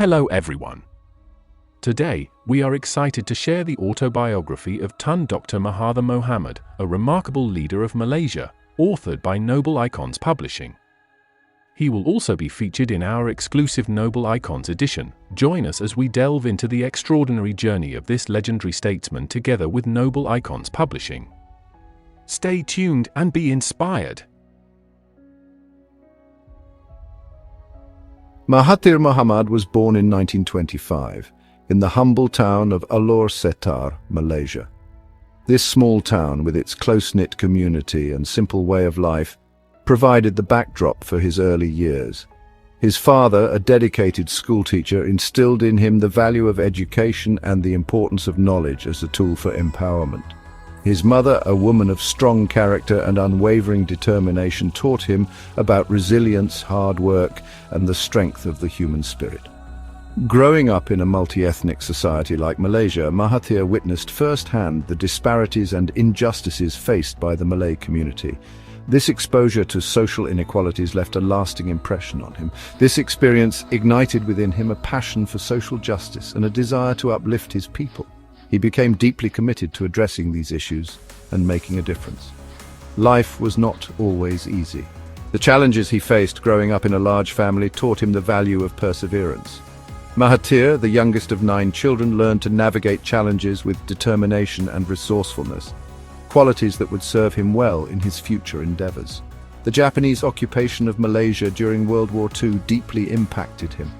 Hello everyone. Today, we are excited to share the autobiography of Tun Dr. Mahathir Mohamad, a remarkable leader of Malaysia, authored by Noble Icons Publishing. He will also be featured in our exclusive Noble Icons edition. Join us as we delve into the extraordinary journey of this legendary statesman together with Noble Icons Publishing. Stay tuned and be inspired. Mahathir Mohamad was born in 1925 in the humble town of Alor Setar, Malaysia. This small town, with its close-knit community and simple way of life, provided the backdrop for his early years. His father, a dedicated schoolteacher, instilled in him the value of education and the importance of knowledge as a tool for empowerment. His mother, a woman of strong character and unwavering determination, taught him about resilience, hard work, and the strength of the human spirit. Growing up in a multi-ethnic society like Malaysia, Mahathir witnessed firsthand the disparities and injustices faced by the Malay community. This exposure to social inequalities left a lasting impression on him. This experience ignited within him a passion for social justice and a desire to uplift his people. He became deeply committed to addressing these issues and making a difference. Life was not always easy. The challenges he faced growing up in a large family taught him the value of perseverance. Mahathir, the youngest of 9 children, learned to navigate challenges with determination and resourcefulness, qualities that would serve him well in his future endeavors. The Japanese occupation of Malaysia during World War II deeply impacted him.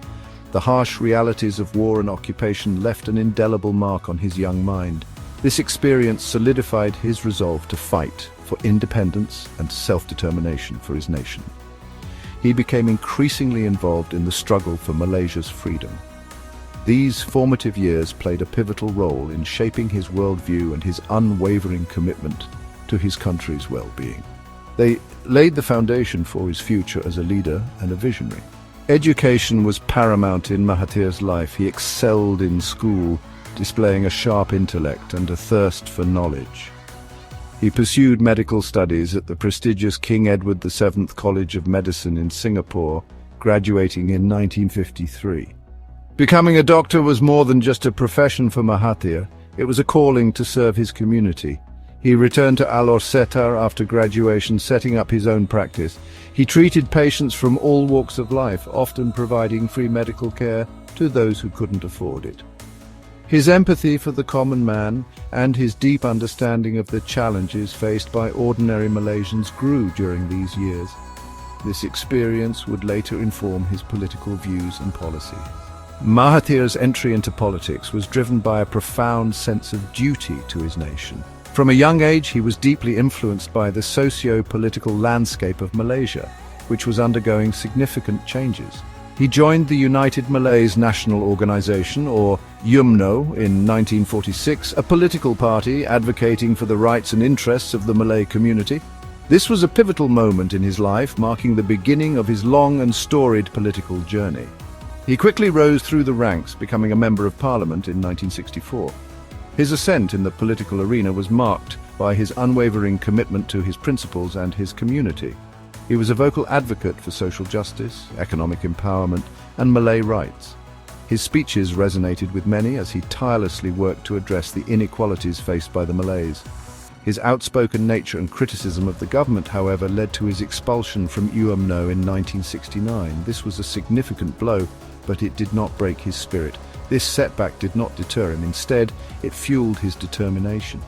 The harsh realities of war and occupation left an indelible mark on his young mind. This experience solidified his resolve to fight for independence and self-determination for his nation. He became increasingly involved in the struggle for Malaysia's freedom. These formative years played a pivotal role in shaping his worldview and his unwavering commitment to his country's well-being. They laid the foundation for his future as a leader and a visionary. Education was paramount in Mahathir's life. He excelled in school, displaying a sharp intellect and a thirst for knowledge. He pursued medical studies at the prestigious King Edward VII College of Medicine in Singapore, graduating in 1953. Becoming a doctor was more than just a profession for Mahathir. It was a calling to serve his community. He returned to Alor Setar after graduation, setting up his own practice. He treated patients from all walks of life, often providing free medical care to those who couldn't afford it. His empathy for the common man and his deep understanding of the challenges faced by ordinary Malaysians grew during these years. This experience would later inform his political views and policy. Mahathir's entry into politics was driven by a profound sense of duty to his nation. From a young age, he was deeply influenced by the socio-political landscape of Malaysia, which was undergoing significant changes. He joined the United Malays National Organization, or UMNO, in 1946, a political party advocating for the rights and interests of the Malay community. This was a pivotal moment in his life, marking the beginning of his long and storied political journey. He quickly rose through the ranks, becoming a member of parliament in 1964. His ascent in the political arena was marked by his unwavering commitment to his principles and his community. He was a vocal advocate for social justice, economic empowerment, and Malay rights. His speeches resonated with many as he tirelessly worked to address the inequalities faced by the Malays. His outspoken nature and criticism of the government, however, led to his expulsion from UMNO in 1969. This was a significant blow, but it did not break his spirit. This setback did not deter him. Instead, it fueled his determination.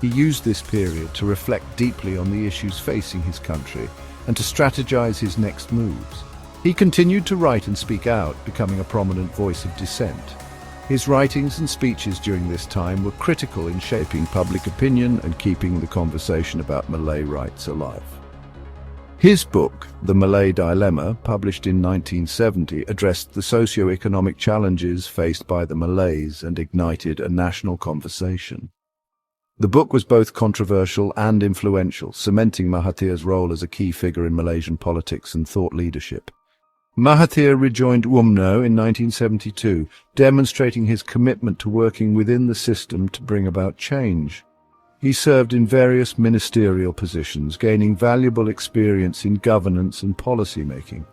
He used this period to reflect deeply on the issues facing his country and to strategize his next moves. He continued to write and speak out, becoming a prominent voice of dissent. His writings and speeches during this time were critical in shaping public opinion and keeping the conversation about Malay rights alive. His book, The Malay Dilemma, published in 1970, addressed the socio-economic challenges faced by the Malays and ignited a national conversation. The book was both controversial and influential, cementing Mahathir's role as a key figure in Malaysian politics and thought leadership. Mahathir rejoined UMNO in 1972, demonstrating his commitment to working within the system to bring about change. He served in various ministerial positions, gaining valuable experience in governance and policy making.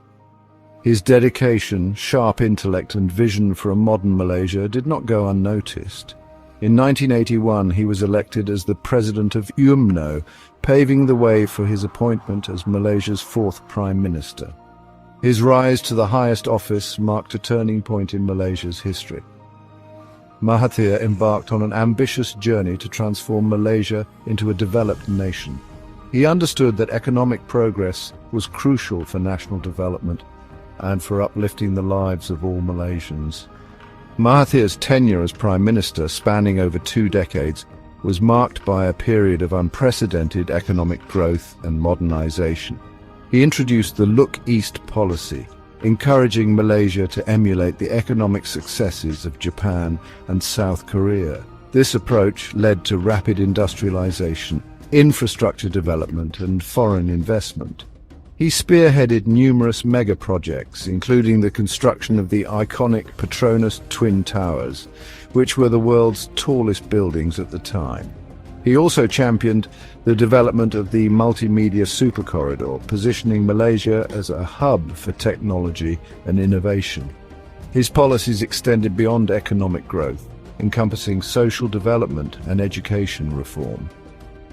His dedication, sharp intellect and vision for a modern Malaysia did not go unnoticed. In 1981, he was elected as the president of UMNO, paving the way for his appointment as Malaysia's fourth prime minister. His rise to the highest office marked a turning point in Malaysia's history. Mahathir embarked on an ambitious journey to transform Malaysia into a developed nation. He understood that economic progress was crucial for national development and for uplifting the lives of all Malaysians. Mahathir's tenure as Prime Minister, spanning over 2 decades, was marked by a period of unprecedented economic growth and modernization. He introduced the Look East policy, encouraging Malaysia to emulate the economic successes of Japan and South Korea. This approach led to rapid industrialization, infrastructure development, and foreign investment. He spearheaded numerous mega-projects, including the construction of the iconic Petronas Twin Towers, which were the world's tallest buildings at the time. He also championed the development of the multimedia supercorridor, positioning Malaysia as a hub for technology and innovation. His policies extended beyond economic growth, encompassing social development and education reform.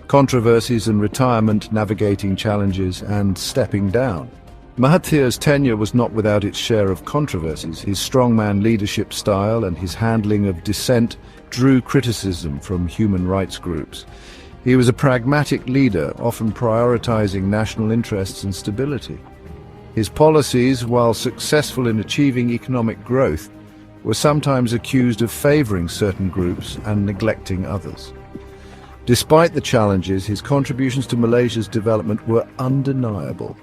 Controversies and retirement, navigating challenges and stepping down. Mahathir's tenure was not without its share of controversies. His strongman leadership style and his handling of dissent drew criticism from human rights groups. He was a pragmatic leader, often prioritizing national interests and stability. His policies, while successful in achieving economic growth, were sometimes accused of favoring certain groups and neglecting others. Despite the challenges, his contributions to Malaysia's development were undeniable.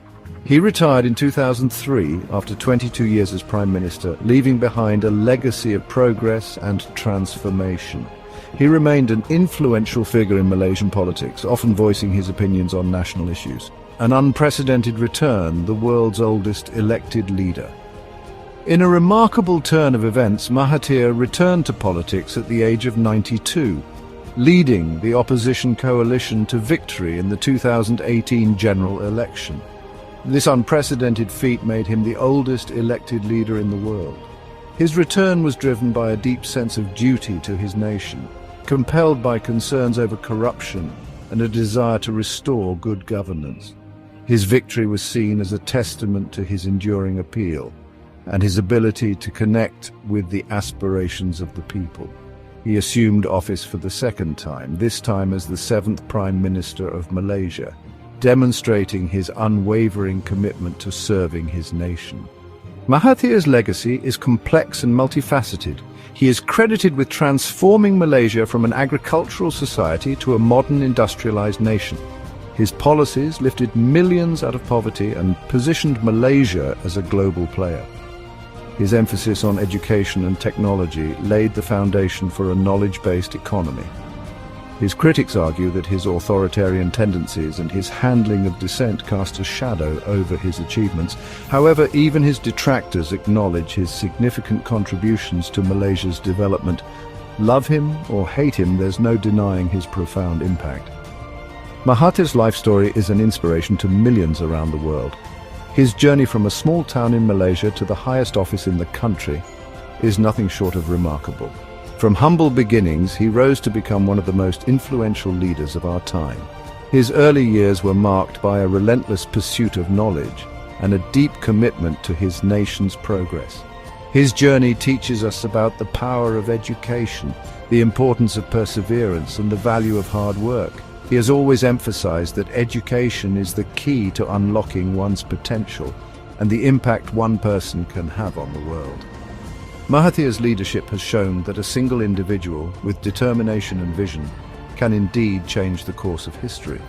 He retired in 2003 after 22 years as Prime Minister, leaving behind a legacy of progress and transformation. He remained an influential figure in Malaysian politics, often voicing his opinions on national issues. An unprecedented return, the world's oldest elected leader. In a remarkable turn of events, Mahathir returned to politics at the age of 92. Leading the opposition coalition to victory in the 2018 general election. This unprecedented feat made him the oldest elected leader in the world. His return was driven by a deep sense of duty to his nation, compelled by concerns over corruption and a desire to restore good governance. His victory was seen as a testament to his enduring appeal and his ability to connect with the aspirations of the people. He assumed office for the second time, this time as the 7th Prime Minister of Malaysia, demonstrating his unwavering commitment to serving his nation. Mahathir's legacy is complex and multifaceted. He is credited with transforming Malaysia from an agricultural society to a modern industrialized nation. His policies lifted millions out of poverty and positioned Malaysia as a global player. His emphasis on education and technology laid the foundation for a knowledge-based economy. His critics argue that his authoritarian tendencies and his handling of dissent cast a shadow over his achievements. However, even his detractors acknowledge his significant contributions to Malaysia's development. Love him or hate him, there's no denying his profound impact. Mahathir's life story is an inspiration to millions around the world. His journey from a small town in Malaysia to the highest office in the country is nothing short of remarkable. From humble beginnings, he rose to become one of the most influential leaders of our time. His early years were marked by a relentless pursuit of knowledge and a deep commitment to his nation's progress. His journey teaches us about the power of education, the importance of perseverance, and the value of hard work. He has always emphasized that education is the key to unlocking one's potential and the impact one person can have on the world. Mahathir's leadership has shown that a single individual with determination and vision can indeed change the course of history.